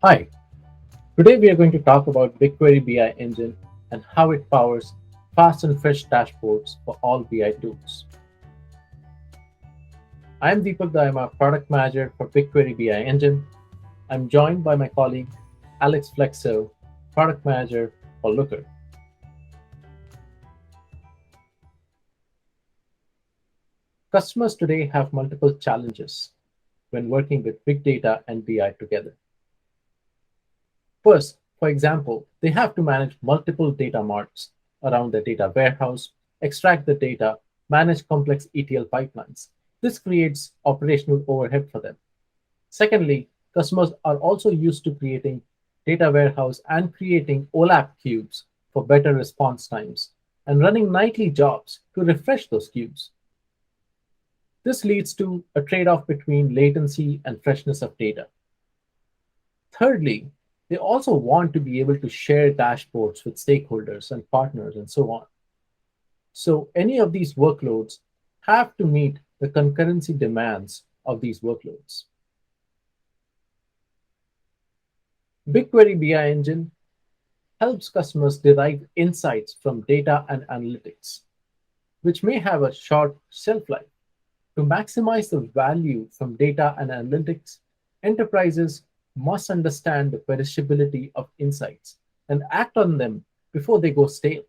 Hi, today we are going to talk about BigQuery BI Engine and how it powers fast and fresh dashboards for all BI tools. I am Deepak, I am a product manager for BigQuery BI Engine. I'm joined by my colleague Alex Flexo, product manager for Looker. Customers today have multiple challenges when working with big data and BI together. First, for example, they have to manage multiple data marts around the data warehouse, extract the data, manage complex ETL pipelines. This creates operational overhead for them. Secondly, customers are also used to creating data warehouse and creating OLAP cubes for better response times and running nightly jobs to refresh those cubes. This leads to a trade-off between latency and freshness of data. Thirdly, they also want to be able to share dashboards with stakeholders and partners and so on. So any of these workloads have to meet the concurrency demands of these workloads. BigQuery BI Engine helps customers derive insights from data and analytics, which may have a short shelf life. To maximize the value from data and analytics, enterprises must understand the perishability of insights and act on them before they go stale.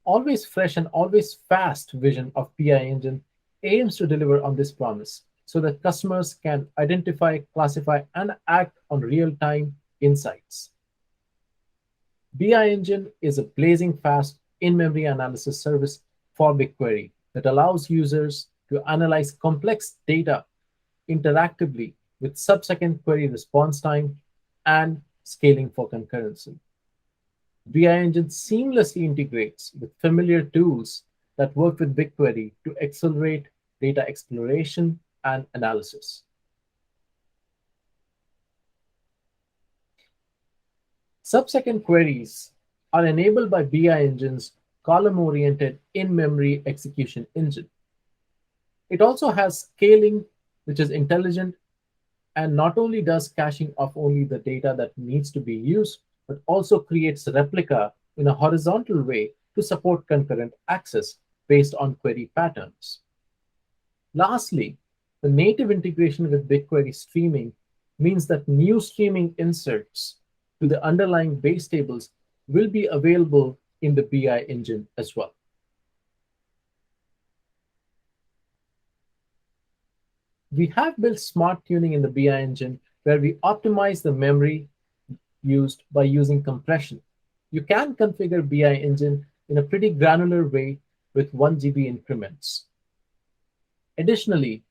Always fresh and always fast vision of BI Engine aims to deliver on this promise so that customers can identify, classify, and act on real-time insights. BI Engine is a blazing fast in-memory analysis service for BigQuery that allows users to analyze complex data interactively with sub-second query response time and scaling for concurrency. BI Engine seamlessly integrates with familiar tools that work with BigQuery to accelerate data exploration and analysis. Sub-second queries are enabled by BI Engine's column-oriented in-memory execution engine. It also has scaling, which is intelligent and not only does caching of only the data that needs to be used, but also creates replica in a horizontal way to support concurrent access based on query patterns. Lastly, the native integration with BigQuery streaming means that new streaming inserts to the underlying base tables will be available in the BI engine as well. We have built smart tuning in the BI engine where we optimize the memory used by using compression. You can configure BI engine in a pretty granular way with 1 GB increments. Additionally,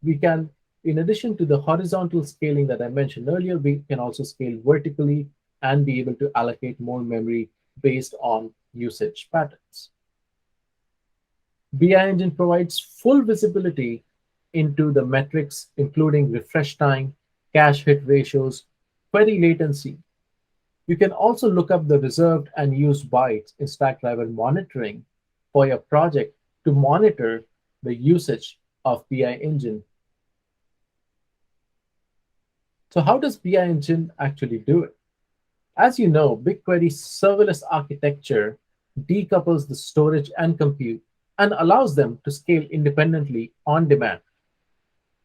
we can, in addition to the horizontal scaling that I mentioned earlier, we can also scale vertically and be able to allocate more memory based on usage patterns. BI Engine provides full visibility into the metrics, including refresh time, cache hit ratios, query latency. You can also look up the reserved and used bytes in Stackdriver monitoring for your project to monitor the usage of BI Engine. So how does BI Engine actually do it? As you know, BigQuery's serverless architecture decouples the storage and compute and allows them to scale independently on demand.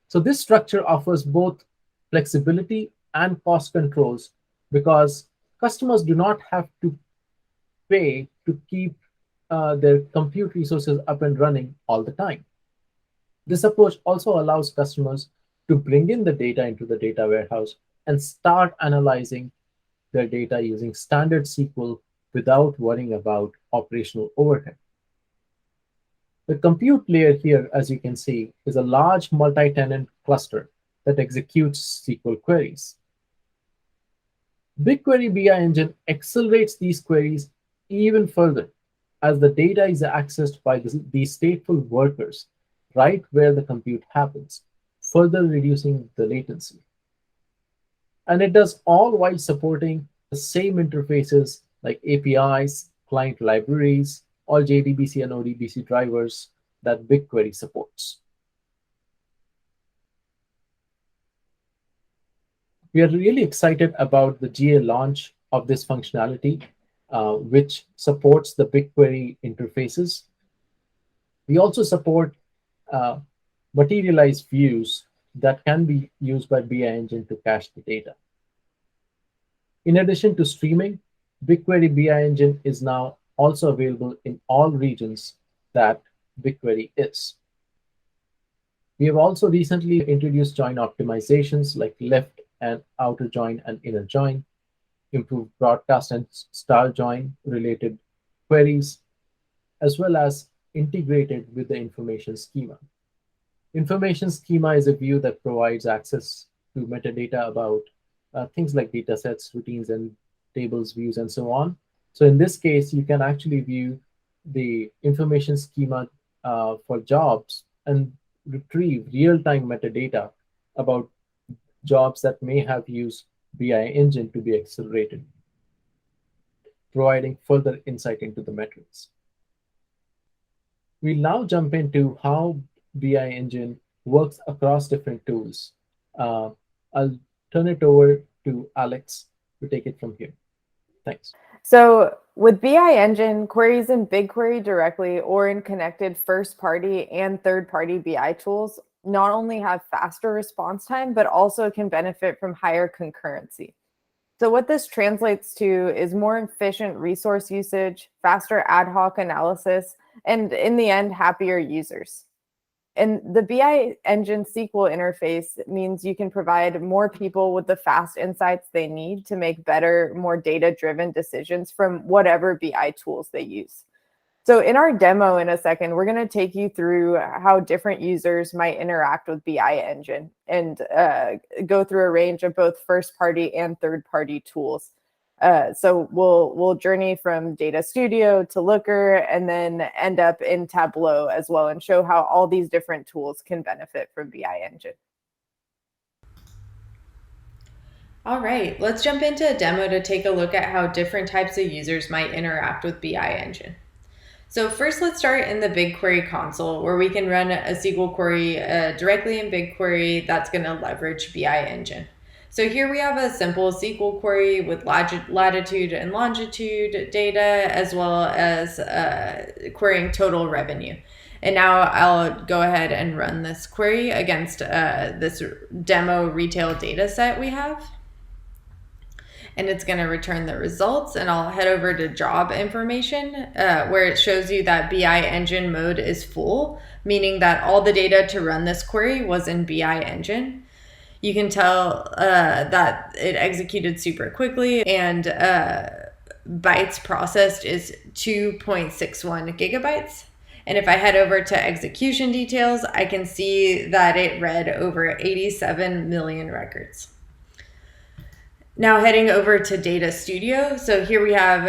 So this structure offers both flexibility and cost controls because customers do not have to pay to keep their compute resources up and running all the time. This approach also allows customers to bring in the data into the data warehouse and start analyzing their data using standard SQL without worrying about operational overhead. The compute layer here, as you can see, is a large multi-tenant cluster that executes SQL queries. BigQuery BI Engine accelerates these queries even further as the data is accessed by these stateful workers right where the compute happens, further reducing the latency. And it does all while supporting the same interfaces like APIs, client libraries, all JDBC and ODBC drivers that BigQuery. Query supports. We are really excited about the GA launch of this functionality, which supports the BigQuery interfaces. We also support uh, materialized views that can be used by BI Engine to cache the data. In addition to streaming, BigQuery BI Engine is now also available in all regions that BigQuery is. We have also recently introduced join optimizations like left and outer join and inner join, improved broadcast and star join related queries, as well as integrated with the information schema. Information schema is a view that provides access to metadata about things like data sets, routines, and tables, views, and so on. So in this case, you can actually view the information schema for jobs and retrieve real-time metadata about jobs that may have used BI engine to be accelerated, providing further insight into the metrics. We'll now jump into how BI Engine works across different tools. Uh, I'll turn it over to Alex to take it from here. Thanks. So with BI Engine, queries in BigQuery directly or in connected first-party and third-party BI tools not only have faster response time, but also can benefit from higher concurrency. So what this translates to is more efficient resource usage, faster ad hoc analysis, and in the end, happier users. And the BI Engine SQL interface means you can provide more people with the fast insights they need to make better, more data-driven decisions from whatever BI tools they use. So in our demo in a second, we're going to take you through how different users might interact with BI Engine and go through a range of both first-party and third-party tools. So we'll journey from Data Studio to Looker and then end up in Tableau as well and show how all these different tools can benefit from BI Engine. All right, let's jump into a demo to take a look at how different types of users might interact with BI Engine. So first, let's start in the BigQuery console where we can run a SQL query directly in BigQuery that's going to leverage BI Engine. So here we have a simple SQL query with latitude and longitude data, as well as querying total revenue. And now I'll go ahead and run this query against this demo retail data set we have. And it's going to return the results, and I'll head over to job information where it shows you that BI Engine mode is full, meaning that all the data to run this query was in BI Engine. You can tell that it executed super quickly, and bytes processed is 2.61 gigabytes. And if I head over to execution details, I can see that it read over 87 million records. Now heading over to Data Studio. So here we have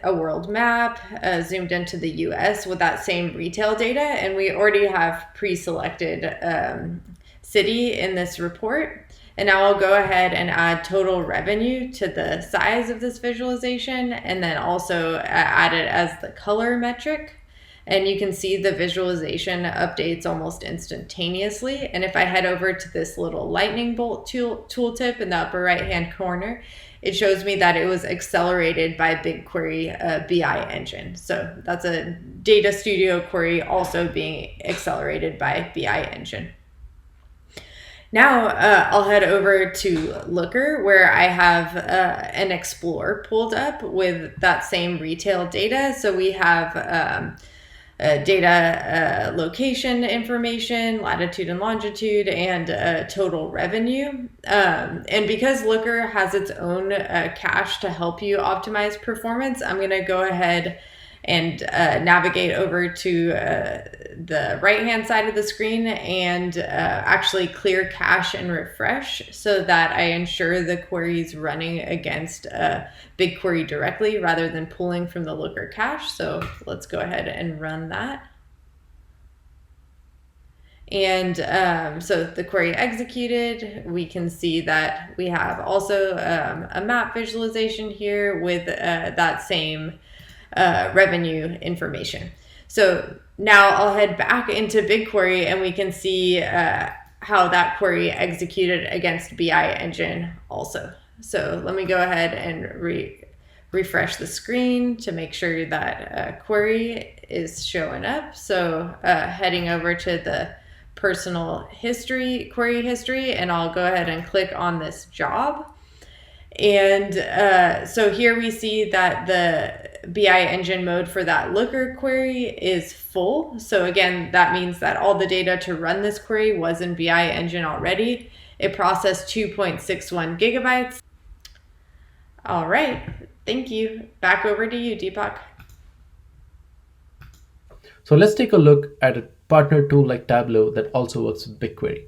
a world map zoomed into the US with that same retail data, and we already have pre-selected city in this report. And now I'll go ahead and add total revenue to the size of this visualization, and then also add it as the color metric. And you can see the visualization updates almost instantaneously. And if I head over to this little lightning bolt tooltip in the upper right-hand corner, it shows me that it was accelerated by BigQuery BI Engine. So that's a Data Studio query also being accelerated by BI Engine. Now I'll head over to Looker where I have an Explorer pulled up with that same retail data. So we have data location information, latitude and longitude, and total revenue. And because Looker has its own cache to help you optimize performance, I'm going to go ahead and navigate over to the right-hand side of the screen and actually clear cache and refresh so that I ensure the query is running against BigQuery directly rather than pulling from the Looker cache. So let's go ahead and run that. And so the query executed, we can see that we have also a map visualization here with that same revenue information. So now I'll head back into BigQuery and we can see how that query executed against BI Engine also. So let me go ahead and refresh the screen to make sure that query is showing up. So heading over to the personal history, query history, and I'll go ahead and click on this job. And so here we see that the BI Engine mode for that looker query is full. So again, that means that all the data to run this query was in BI Engine already. It processed 2.61 gigabytes. All right, thank you. Back over to you, Deepak. So let's take a look at a partner tool like Tableau that also works with BigQuery.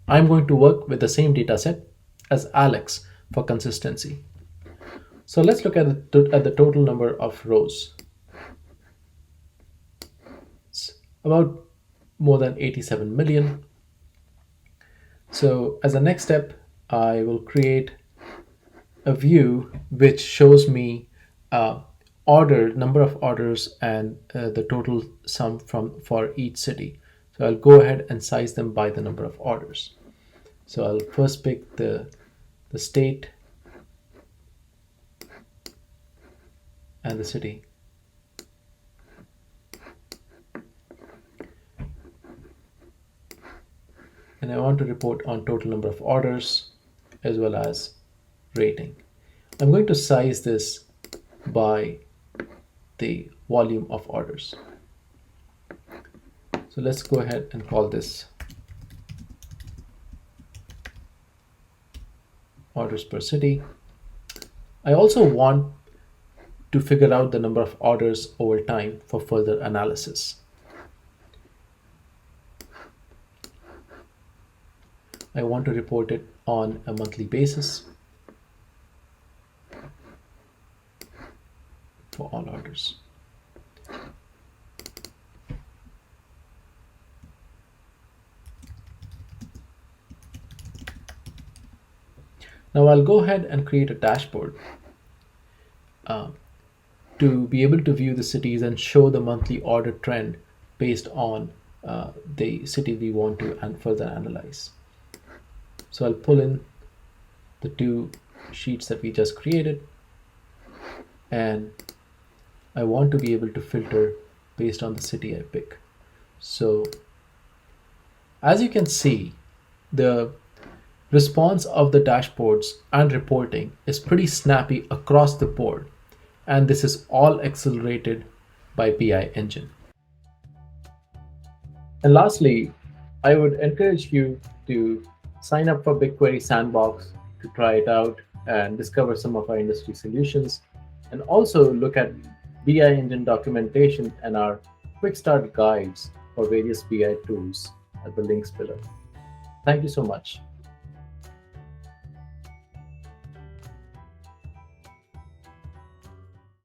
I'm going to work with the same dataset as Alex for consistency. So let's look at the total number of rows. It's about more than 87 million. So as a next step, I will create a view which shows me number of orders and the total sum for each city. So I'll go ahead and size them by the number of orders. So I'll first pick the state and the city. And I want to report on total number of orders as well as rating. I'm going to size this by the volume of orders. So let's go ahead and call this orders per city. I also want to figure out the number of orders over time for further analysis. I want to report it on a monthly basis for all orders. Now I'll go ahead and create a dashboard to be able to view the cities and show the monthly order trend based on the city we want to further analyze. So I'll pull in the two sheets that we just created, and I want to be able to filter based on the city I pick. So as you can see, the response of the dashboards and reporting is pretty snappy across the board, and this is all accelerated by BI Engine. And lastly, I would encourage you to sign up for BigQuery Sandbox to try it out and discover some of our industry solutions, and also look at BI Engine documentation and our quick start guides for various BI tools at the links below. Thank you so much.